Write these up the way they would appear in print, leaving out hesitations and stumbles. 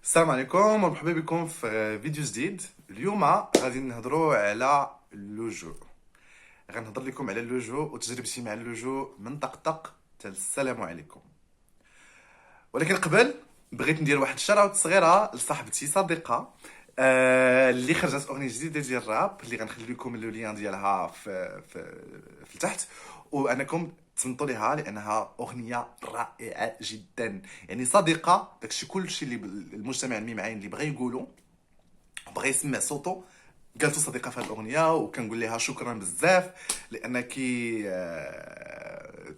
السلام عليكم ومرحبا بكم في فيديو جديد. اليوم غادي نهضروا على اللجوء. غنهضر لكم على اللجوء وتجربتي مع اللجوء من طقطق حتى السلام عليكم. ولكن قبل بغيت ندير واحد الشراوت صغيره لصاحبتي صديقه اللي خرجت اغنيه جديده ديال الراب اللي غنخلي لكم لو لين ديالها في التحت، وانكم تصنتوا ليها لانها اغنيه رائعه جدا. يعني صديقه داكشي كلشي اللي المجتمع الميمعين اللي بغى يقولوا بغى يسمع صوته قالت صديقه في هذه الاغنيه، وكنقول لها شكرا بزاف لانك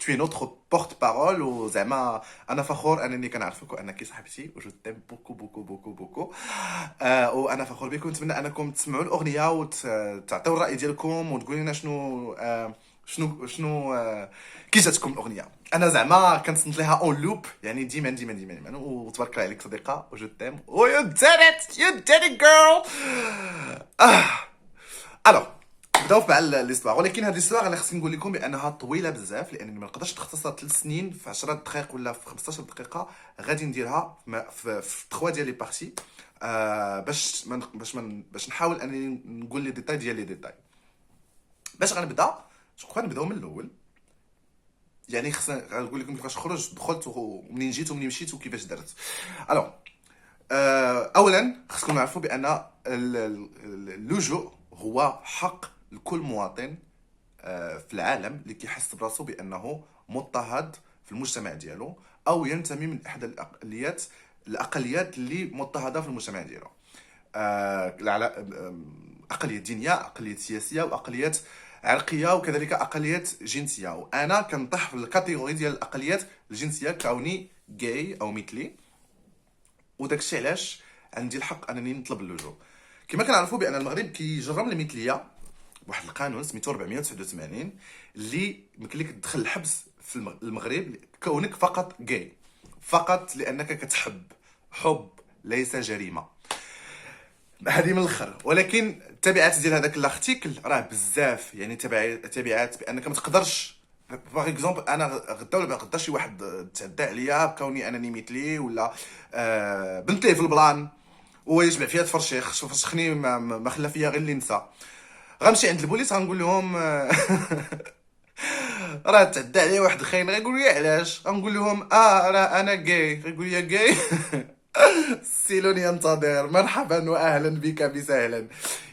tu es notre porte-parole. وزعما انا فخور انني كنعرفك وانك صاحبتي وجو تيم بوكو بوكو بوكو بوكو. وانا فخور بكم، نتمنى انكم تسمعوا الاغنيه وتعطيو الراي ديالكم وتقولوا لنا شنو كي جاتكم الاغنيه. انا زعما كنصنت لها اون لوب، يعني ديما ديما ديما ديما، وتبارك الله عليك صديقه وجو تيم و يو ديد ات يو ديد ات جيرل. الوغ نبداو مع ليستوار، ولكن هذه ليستوار انا خصني نقول لكم بانها طويله بزاف لانني ما نقدرش نختصر 3 سنين في 10 دقائق ولا في 15 دقيقه. غادي نديرها في 3 ديال لي بارتي باش نحاول انني نقول لي ديتاي ديال لي ديتاي. باش غنبدا نبداو من الاول، يعني خصنا غنقول لكم كيفاش دخلت ومنين جيت ومنين مشيت وكيفاش درت. الوغ اولا خصكم نعرفوا بان اللجوء هو حق لكل مواطن في العالم اللي كيحس براسو بانه مضطهد في المجتمع ديالو او ينتمي من احدى الاقليات اللي مضطهده في المجتمع ديالو. اقليات دينيه، اقليات سياسيه، واقليات عرقيه، وكذلك اقليات جنسيه. وانا كنطيح في الكاتيجوري ديال الاقليات الجنسيه كوني جاي او مثلي، وداكشي علاش عندي الحق انني نطلب اللجوء. كما كنعرفوا بان المغرب كيجرم المثليه بواحد القانون سميتو 489 اللي يمكن لك تدخل الحبس في المغرب كونك فقط جاي، فقط لانك كتحب. حب ليس جريمه. هذه من الاخر. ولكن التبعات ديال هذاك الارتيكل راه بزاف، يعني تبعات بانك ما تقدرش باغ اكزومبل انا غدا ولا غدا شي واحد تعدى عليا كوني انني مثلي، ولا بنت ليه في البلان ويجمع فيها تفرشيخ فشخني ما خلى فيا غير اللي نسى. غنمشي عند البوليس غنقول لهم راه تعدى عليا واحد خاين. غيقول لي علاش؟ غنقول لهم راه انا جاي. غيقول لي جاي سيلون ينتظر مرحبا واهلا بك بسهلا.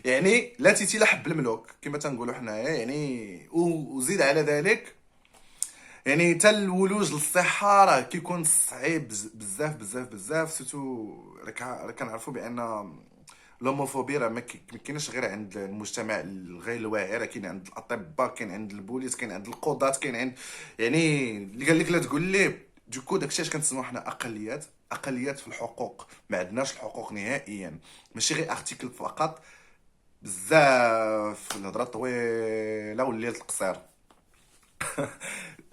يعني لا تيتي لا حب الملوك كما تنقولوا حنايا. يعني وزيد على ذلك، يعني حتى الولوج للصحه راه كيكون صعيب بزاف بزاف بزاف. سيتو راه كنعرفوا بان لوموفوبيا راه ما كاينش غير عند المجتمع غير الواعي، راه كاين عند الاطباء، كاين عند البوليس، كاين عند القضاة، كاين عند، يعني اللي قال لك لا تقول لي. دوكو داكشي اش كنسموا حنا اقليات في الحقوق. ما عندناش الحقوق نهائيا، ماشي غير ارتيكل فقط. بزاف الهضره طويله والليل القصير.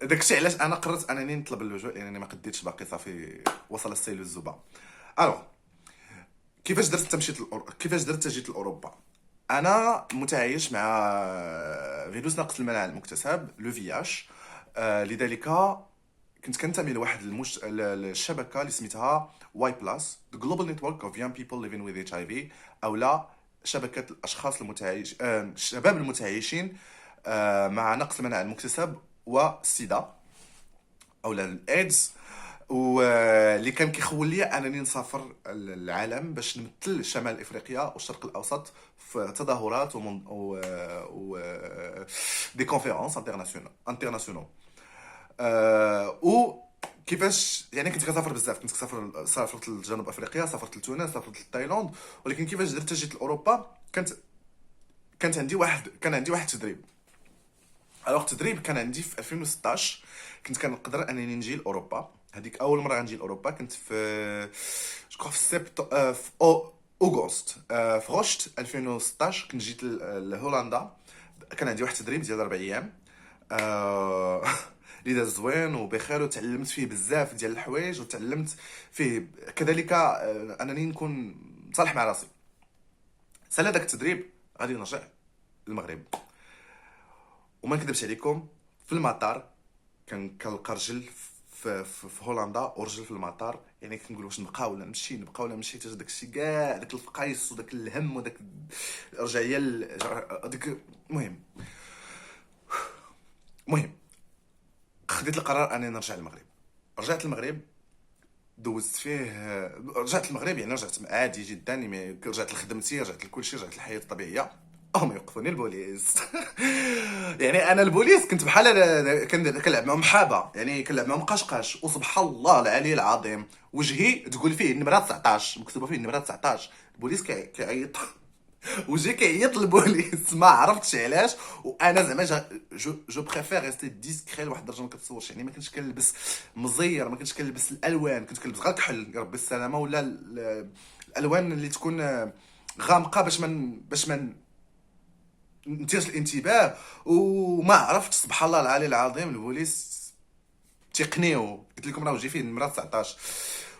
داكشي علاش انا قررت انني نطلب اللجوء، لانني ما قديتش باقي، صافي وصل السيل الزبا. الوغ كيفاش درت تمشيت كيفاش درت جيت لاوروبا؟ انا متعايش مع فيروس نقص المناعه المكتسب لو فياش. لذلك كنت كنتمي لواحد الشبكه اللي سميتها واي بلس The Global Network of Young People Living with HIV، او لا شبكه الاشخاص الشباب المتعايشين مع نقص المناعه المكتسب والسيدا او لا الايدز. واللي كان كيخول لي انني نسافر العالم باش نمثل شمال افريقيا والشرق الاوسط في تظاهرات و دي كونفيرونس انترناسيونال. و كيفاش يعني كنت كنسافر بزاف، كنت كنسافر، سافرت لجنوب افريقيا، سافرت لتونس، سافرت لتايلاند. ولكن كيفاش درت جيت لاوروبا؟ كان عندي واحد التدريب. الوغ التدريب كان عندي في 2016. كنت كنقدر انني نجي لاوروبا. هذيك اول مره غنجي لاوروبا كنت في جو في في اوغوست في غشت 2016. كنت جيت لهولندا. كان عندي واحد التدريب ديال 4 ايام اللي داز زوين وبخير، وتعلمت فيه بزاف ديال الحوايج، وتعلمت فيه كذلك انني نكون صالح مع راسي. سالا داك التدريب غادي نرجع للمغرب. وما نكذبش عليكم، في المطار كنلقى رجل في هولندا ورجل في المطار. يعني كنقول واش نبقى ولا نمشي، نبقى ولا نمشي، حتى داك الشيء كاع، داك الفقايص وداك الهم وداك الرجعيه ديك. المهم خديت القرار اني نرجع للمغرب. رجعت للمغرب، دوزت فيه، رجعت المغرب يعني رجعت عادي جدا، يعني رجعت لخدمتي، رجعت لكل شيء، رجعت للحياه الطبيعيه. هم يوقفوني البوليس. يعني انا البوليس كنت بحال كنلعب معهم حابه، يعني كنلعب معهم قشقاش، وسبحان الله العلي العظيم وجهي تقول فيه النمره 19، مكتوبه فيه النمره 19. البوليس كيعيط. وجهي كيعيط للبوليس، ما عرفتش علاش. وانا زعما جو بريفير ريستي ديسكري لواحد الدرجه، ما كتصورش. يعني ما كنتش كنلبس مزير، ما كنتش كنلبس الالوان، كنت كنلبس غير كحل يا ربي السلامه، ولا الالوان اللي تكون غامقه باش ما نثيرش الانتباه. وما عرفت، سبحان الله العلي العظيم البوليس تقنيو، قلت لكم راه وجهي فيه النمره 19.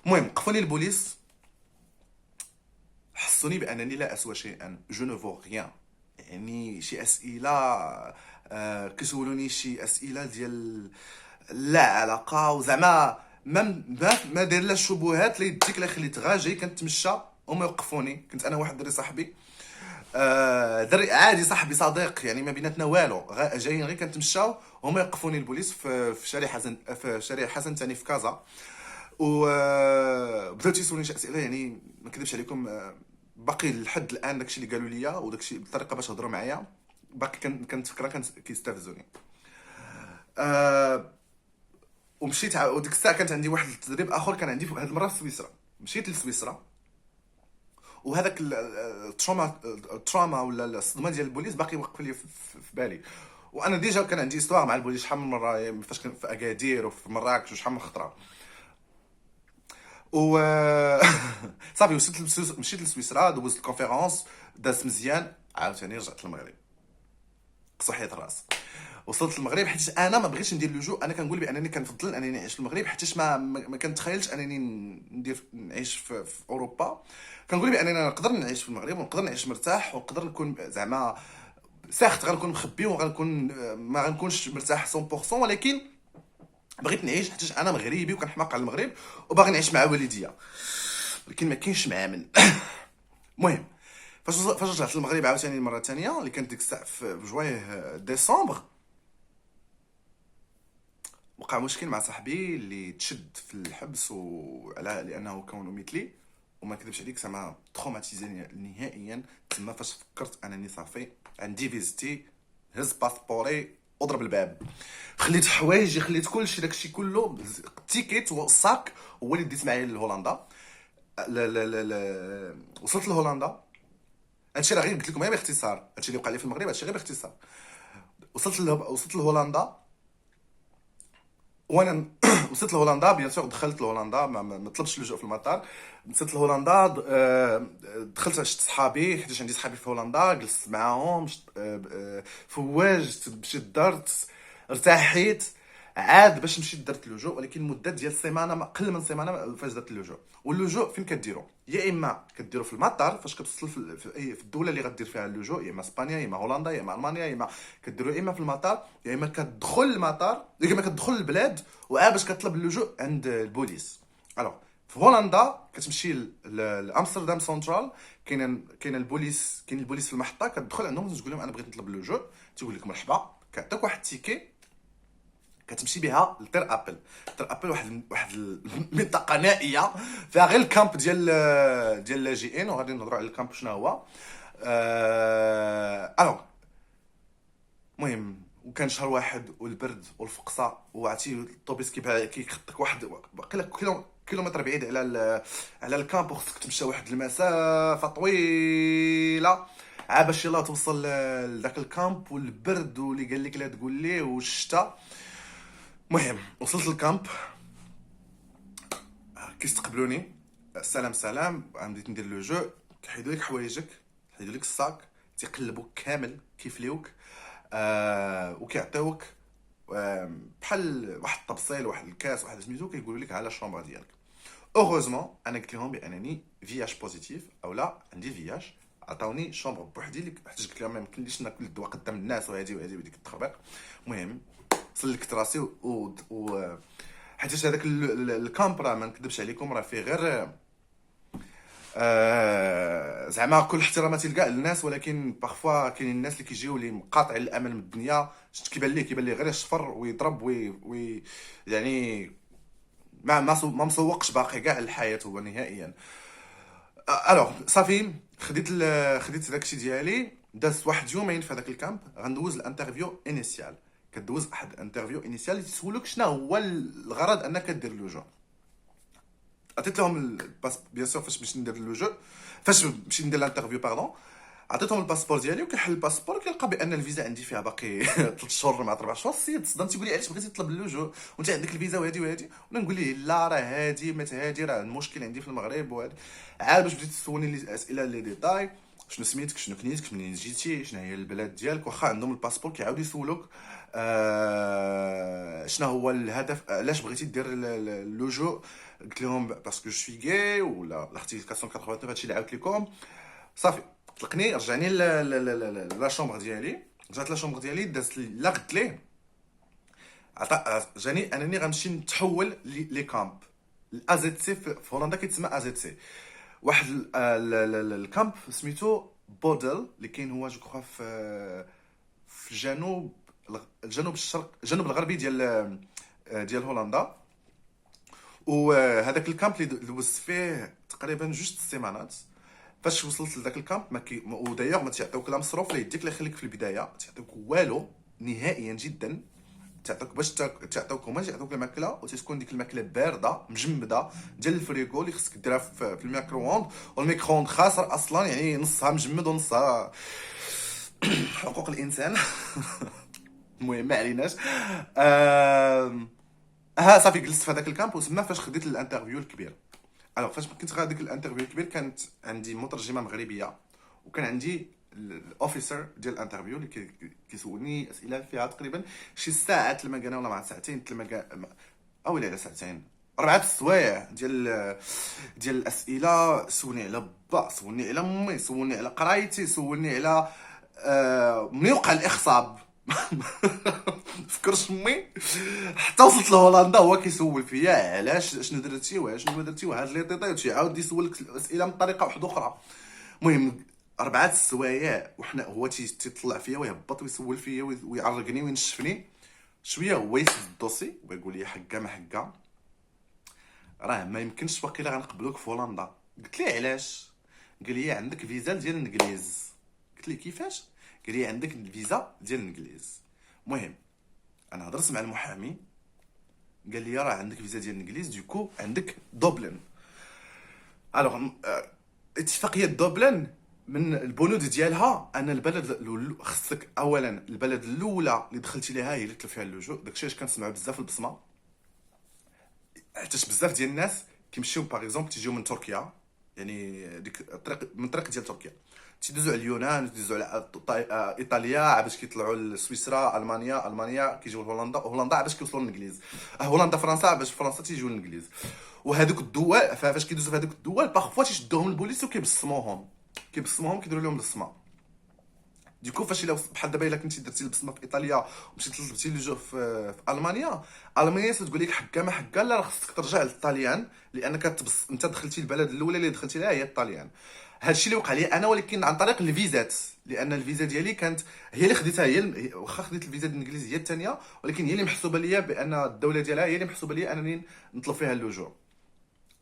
المهم وقفوني البوليس، حسوني بانني لا اسوى شيئا، جو نو فو غيان. يعني شي اسئله، كيسولوني شي اسئله ديال لا علاقه، وزعما ما داير لا الشبهات اللي يديك لا خليت غا جاي كنتمشى وما يوقفوني. كنت انا واحد دري صاحبي، دري عادي صاحبي صديق، يعني ما بيناتنا والو، جايين غير كنتمشاو هما يوقفوني البوليس في شارع حسن، في شارع حسن ثاني في كازا. و بداو تيسولوني شي اسئله، يعني ما كذبش عليكم، باقي لحد الان داكشي اللي قالوا لي وداكشي بالطريقه باش هضروا معايا باقي كنتفكرها، كانت كيستفزوني. ومشيت وديك الساعه كانت عندي واحد التدريب اخر، كان عندي هذه المره في سويسرا. مشيت لسويسرا، وهذاك التروما ولا الصدمه ديال البوليس باقي واقف لي في بالي. وانا ديجا كان عندي استوار مع البوليس شحال من مره، يعني فاش كنت في اكادير وفي مراكش وشحال من خطره. و صافي مشيت لسويسرا، دوزت الكونفيرونس، دازت مزيان، عاوتاني رجعت للمغرب صحيت الراس. وصلت للمغرب حيت انا ما بغيتش ندير لجوء. انا كنقول بانني كنفضل انني نعيش في المغرب، حيت ما كنتخيلش انني نعيش في اوروبا. كنقول بانني نقدر نعيش في المغرب، ونقدر نعيش مرتاح، ونقدر نكون زعما ساخت، غنكون مخبي، وغنكون ما غنكونش مرتاح 100%، ولكن بغيت نعيش حيت انا مغربي وكنحماق على المغرب وباغي نعيش مع والديا، ولكن ما كاينش معامل. المهم فاش رجعت للمغرب عاوتاني المره الثانيه، اللي كانت ديك الساعه في جويه ديسمبر، وقع مشكل مع صاحبي اللي تشد في الحبس، وعلى لانه كونه مثلي. وما كذبش عليك زعما تروماتيزيني نهائيا. تما فاش فكرت انني صافي عندي فيزتي، هز باسبوري وضرب الباب، خليت حوايجي، خليت كلشي، داكشي كله، التيكيت والصاك هو اللي ديت معايا لهولندا. لا لا لا لا، وصلت لهولندا. هادشي راه غير قلت لكم غير باختصار، هادشي اللي وقع لي في المغرب هادشي غير باختصار. وصلت لهولندا، وانا وصلت لهولندا بيان سور، دخلت لهولندا، ما طلبتش اللجوء في المطار. وصلت لهولندا، دخلت عشت صحابي، حيت عندي صحابي في هولندا، جلست معاهم، فواجت، مشيت درت، ارتاحيت، عاد باش مشيت درت اللجوء. ولكن مده ديال سيمانه، ما قل من سيمانه فاش درت اللجوء. واللجوء فين كديرو؟ يا اما كديرو في المطار فاش كتوصل في الدوله اللي غدير فيها اللجوء، يا اما اسبانيا، يا اما هولندا، يا اما المانيا، يا اما كديرو اما في المطار، يا اما كتدخل المطار، يا اما كتدخل البلاد وعاد باش كطلب اللجوء عند البوليس. الوغ في هولندا كتمشي لامستردام سنترال، كاين البوليس، في المحطه، كتدخل عندهم تقول لهم انا بغيت نطلب اللجوء، تيقول لك مرحبا، كيعطيك واحد التيكي كتمشي بها لتير ابل. تير ابل واحد المنطقه نائيه فيها غير الكامب ديال اللاجئين، وغادي نهضروا على الكامب شنو هو. الوغ المهم، وكان شهر واحد والبرد والفقصه، وعرفتي الطوبيس كيخطك واحد باقي كيلومتر بعيد على الكامب، وخصك تمشى واحد المسافه طويله عاد باش يلاه توصل لذاك الكامب، والبرد واللي قال لك لا تقول ليه، والشتاء. المهم وصلت للكامب، كيستقبلوني سلام سلام، بديت ندير لو جو، كيحيدوا لك حوايجك، كيحيدوا لك الصاك، تيقلبوك كامل، كيفليوك، وكيعطيوك بحال واحد الطبسيل، واحد الكاس، واحد سميتو، كيقولوا لك على الشومبر ديالك. اوغوزمون انا قلت لهم بانني فياج بوزيتيف، او لا عندي فياج، عطاوني شومبر بوحدي، حيت قلت لهم ما يمكنليش ناكل الدواء قدام الناس، وهادي وديك التخربيق. المهم سلكت راسي حيت هذاك الكامب راه ما نكذبش عليكم راه فيه غير زعما كل احتراماتي لكاع الناس، ولكن باغفوا كاينين الناس اللي كيجيو اللي مقاطع الامل من الدنيا. شفت كيبان ليه غير يشفر ويضرب يعني ما مسوقش باقي كاع الحياه هو نهائيا. الوغ صافي خديت داكشي ديالي. دازت واحد يومين في هذاك الكامب غندوز الانترفيو انيسيال. كدوز واحد الانترفيو انيسيال اللي تسولك شنو هو الغرض انك دير اللجوء. عطيت لهم بيان سور فاش باش ندير اللجوء، فاش باش ندير الانترفيو باردون، عطيتهم الباسبور ديالي. وكيحل الباسبور كيلقى بان الفيزا عندي فيها باقي 3 شهور مع 4 شهور. السيد صدام تيقول لي علاش بغيتي تطلب اللجوء وانت عندك الفيزا وهادي وهادي، وانا نقول ليه لا راه هادي مات هادي، راه المشكل عندي في المغرب وهادي. عاد باش بديت تسولني الاسئله اللي ديتاي، شنو سميتك، شنو كنيتك، منين جيتي، شنو هي البلاد ديالك. واخا عندهم الباسبور كيعاودوا يسولوك شنو هو الهدف، علاش بغيتي دير اللجوء. قلت لهم باسكو جو سوي غاي ولا لارتيكل 489 هادشي اللي عاودت لكم. صافي طلقني، رجعني لا شومبر ديالي. رجعت لا شومبر ديالي، دازت لا قلت ليه جاني انني غنمشي نتحول لي كامب الازيت سي في هولندا. كيتسمى ازيت سي. واحد الكامب سميتو بودل اللي كاين هو جو كخوا في الجنوب الجنوب الغربي ديال هولندا. وهذاك الكامب اللي دوزت فيه تقريبا 2 سيمانات. فاش وصلت لذاك الكامب ودايوغ ما تيعطيوك لا مصروف لا يديك لا يخليك في البدايه، ما تيعطيوك والو نهائيا جدا. تعطيك باش تعطيوك هما تعطيوك الماكله، وتكون ديك الماكله بارده مجمده ديال الفريغو اللي خصك ديرها في الميكرووند. والميكرووند خاسر اصلا، يعني نصها مجمد ونصها حقوق الانسان. المهم ما عليناش. صافي جلست في هذاك الكامب، وتما فاش خديت الانترفيو الكبير. الوغ فاش كنت غادي ديك الانترفيو الكبير كانت عندي مترجمه مغربيه، وكان عندي الاوفيسر ديال الانترفيو اللي كيسولني اسئله فيها تقريبا شي ساعه تلمكانه ولا مع ساعتين او على ساعتين 4 السوايع ديال الاسئله. سولني على با، سولني على امي، سولني على قرايتي، سولني على منين وقع الاخصاب. فكرش امي حتى وصلت لهولندا هو كيسول فيا علاش، شنو درتي وشنو ما درتي وهاد لي طيطي، وتيعاود يسولك الاسئله من طريقه واحده اخرى. المهم 4 السوايع، وحنا هو تيطلع فيا ويهبط ويسول فيا ويعرقني وينشفني شويه، هو يسد الدوسي ويقول لي حكا ما حكا راه ما يمكنش واقيلا غنقبلوك في هولندا. قلت ليه علاش؟ قال لي عندك فيزا ديال الانجليز. قلت ليه كيفاش؟ قال لي عندك الفيزا ديال الانجليز. المهم انا هضرت مع المحامي، قال لي راه عندك فيزا ديال الانجليز، دوكو عندك دوبلن. الوغ اتفاقيه دوبلن من البنود ديالها ان البلد خصك اولا البلد الاولى اللي دخلتي ليها هي اللي طلب فيها اللجوء. داكشي علاش كنسمعوا بزاف البصمه، حيت بزاف ديال الناس كيمشيو باغ اكزومبل تيجيو من تركيا، يعني ديك الطريق من طريق ديال تركيا تيدوزو على اليونان، تيدوزو على ايطاليا باش كيطلعوا لسويسرا، المانيا كيجيو لهولندا، هولندا باش كيوصلوا للانجليز، هولندا فرنسا باش فرنسا تيجيو للانجليز. وهذوك الدول فاش كيدوزو في هذوك الدول باغفوا تيشدوهم البوليس وكيبصموهم كيديروا لهم البصمه. ديكو فاش الا بحال دابا الا كنتي درتي البصمه في ايطاليا ومشيتي طلبتي اللجوء في المانيا تقول لك حكا ما حكا لا، راه خصك ترجع للطاليان، لانك انت دخلتي البلد الاولى اللي دخلتي لها هي الطاليان. هادشي اللي وقع لي انا، ولكن عن طريق الفيزات، لان الفيزا ديالي كانت هي اللي خديتها، واخا خديت الفيزا الانجليزيه هي الثانيه، ولكن هي اللي محسوبه ليا بان الدوله ديالها هي اللي محسوبه ليا انني نطلب فيها اللجوء.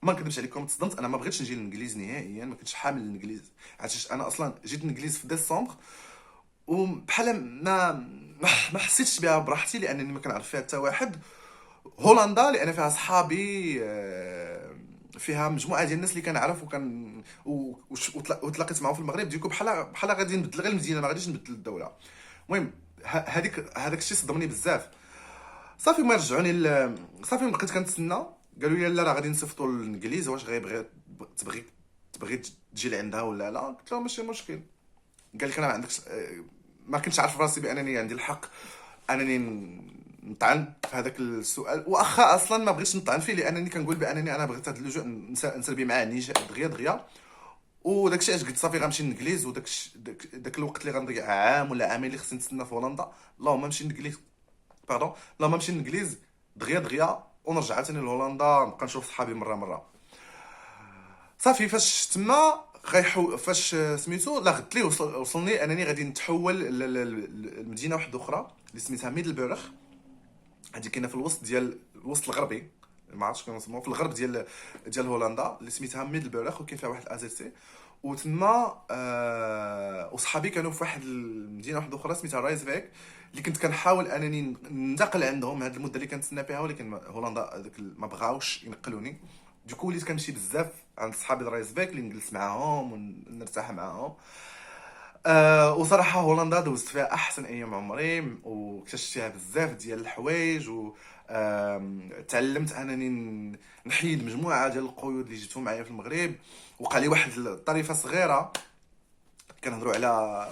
ما نكذبش عليكم تصدمت، انا ما بغيتش نجي للانجليز نهائيا، ما كنتش حامل الانجليز. عرفتش انا اصلا جيت الانجليز في ديسمبر، وبحال ما حسيتش بها براحتي، لانني ما كنعرف فيها حتى واحد. هولندا لان فيها صحابي، فيها مجموعه ديال الناس اللي كنعرف وتلاقيت معاهم في المغرب، ديكو بحال غادي نبدل غير المدينه، ما غاديش نبدل الدوله. المهم هذاك الشيء صدمني بزاف. صافي ما رجعوني صافي بقيت كنتسنى. قالوا لي لا راه غادي نصيفطوا للانجليز، واش تبغي تجي لعندها ولا لا؟ قلت لهم ماشي مشكل. قال لك انا ما عندكش، ما كنتش عارف راسي بانني عندي الحق انني نطعن في هذاك السؤال، واخا اصلا ما بغيتش نطعن فيه، لانني كنقول بانني انا بغيت هذا اللجوء نسربي معاه دغيا. وداك الشيء علاش قلت صافي غنمشي للانجليز. داك الوقت اللي غنضيع عام ولا عامين اللي خصني نتسنى في هولندا، اللهم نمشي للانجليز، اللهم نمشي للانجليز دغيا ونرجع عاوتاني لهولندا، نبقى نشوف صحابي مره. صافي فاش تما فاش سميتو لا غدت لي وصلني انني غادي نتحول لمدينه واحده اخرى اللي سميتها ميدلبورغ. هذه كاينه في الوسط الغربي، ما عرفتش كيفاش نسموها، في الغرب ديال هولندا، اللي سميتها ميدلبورغ، وكاين فيها واحد الازيتي. وتما وصحابي كانوا في واحد المدينه واحده اخرى سميتها رايزفيك، اللي كنت كنحاول انني ننتقل عندهم هذه المده اللي كنتسنى فيها، ولكن هولندا هذاك ما بغاوش ينقلوني. دوكو وليت كنمشي بزاف عند صحابي رايزفيك اللي نجلس معاهم ونرتاح معاهم. وصراحه هولندا دوزت فيها احسن ايام عمري، واكتشفت فيها بزاف ديال الحوايج، و تعلمت انني نحيد مجموعه ديال القيود اللي جبتهم معايا في المغرب. وقع لي واحد الطريفه صغيره، كنهضروا على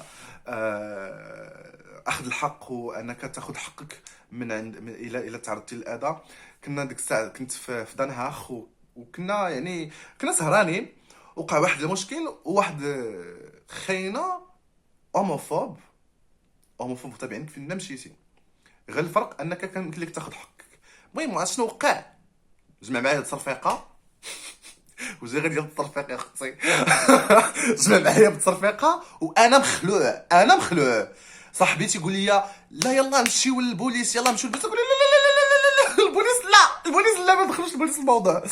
اخذ الحق، وانك تاخذ حقك من عند الى تعرضتي للاذى. كنا ديك الساعه كنت في دنهاخ، وكنا يعني كنا سهرانين، وقع واحد المشكل، وواحد خاينه اوموفوب متابعين فين مشيتي. غير الفرق انك كان يمكن لك تاخذ حقك. المهم عرفت شنو وقع؟ جمع معايا التصرفيقه وجا غير ديال التصرفيقه اختي جمع معايا بالتصرفيقه، وانا مخلوع. صاحبي تيقول لي لا يلا نمشيو للبوليس، يلا نمشيو للبوليس. تقول لي لا البوليس لا ما دخلوش البوليس الموضوع.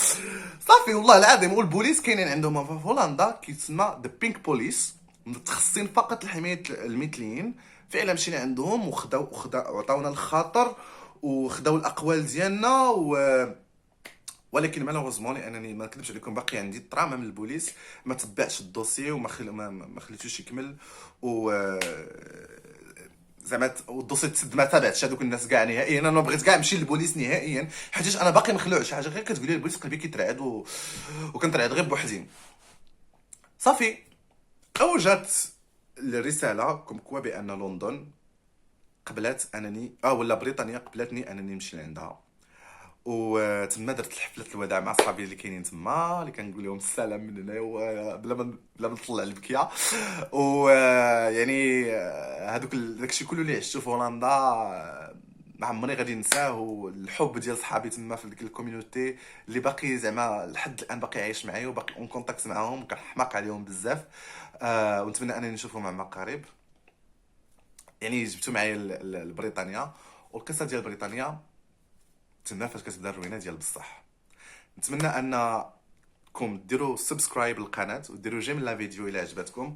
صافي والله العظيم. والبوليس كاينين عندهم في هولندا كيتسمى ذا بينك بوليس، متخصصين فقط لحمايه المثليين. فعلا مشينا عندهم وخداو عطاونا الخاطر، وخداو الاقوال ديالنا، ولكن مالوغوزمون لانني ما نكذبش عليكم باقي عندي الطراما من البوليس، ما تبعش الدوسي ما خليتوش يكمل، و زعما الدوسي تسد ما تابعتش هذوك الناس كاع نهائيا. انا بغيت كاع نمشي للبوليس نهائيا، حيت انا باقي مخلوع. شي حاجه غير كتقول لي البوليس قلبي كيترعد، وكنترعد غير بوحدي. صافي جات الرساله كوا بان لندن قبلت انني ولا بريطانيا قبلتني انني نمشي لعندها. وتما درت حفله الوداع مع صحابي اللي كاينين تما، اللي كنقول لهم السلام من هنا، بلا ما نطلع البكيه. ويعني هذوك داكشي كله اللي عشتو في هولندا ما عمري غادي نساه. والحب ديال صحابي تما في ديك الكوميونيتي اللي باقي زعما لحد الان باقي عايش معايا، وباقي اون كونتاكت معاهم، وكنحماق عليهم بزاف. ونتمنى انني نشوفهم عما قريب. يعني جبتو معايا لبريطانيا. والقصه ديال بريطانيا تما فاش كتبدا الروينه ديال بصح. نتمنى انكم ديروا سبسكرايب للقناه، وديروا جيم لا فيديو الى عجبتكم،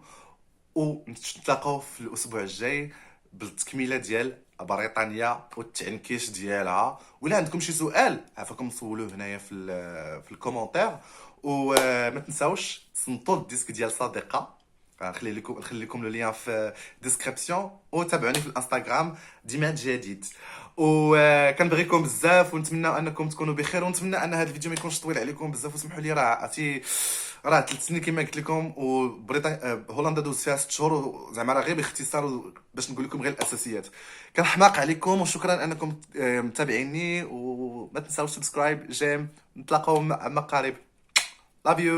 ونتلاقاو في الاسبوع الجاي بالتكميله ديال بريطانيا والتعنكيش ديالها. ولا عندكم شي سؤال عافاكم صولوه هنايا في الكومونتير. وما تنساوش صنتوا الديسك ديال صديقه، نخلي لكم لو لين في ديسكريبسيون، وتابعوني في الانستغرام ديما جديد. وكنبغيكم بزاف، ونتمنى انكم تكونوا بخير، ونتمنى ان هذا الفيديو ما يكونش طويل عليكم بزاف. وسمحوا لي راه 3 سنين كما قلت لكم، وبريطانيا هولندا دوز فيها 6 شهور، زعما راه غير باختصار باش نقول لكم غير الاساسيات. كنحماق عليكم، وشكرا انكم متابعيني. وما تنساوش سبسكرايب جيم. نتلاقاو مع قريب. لاف يو.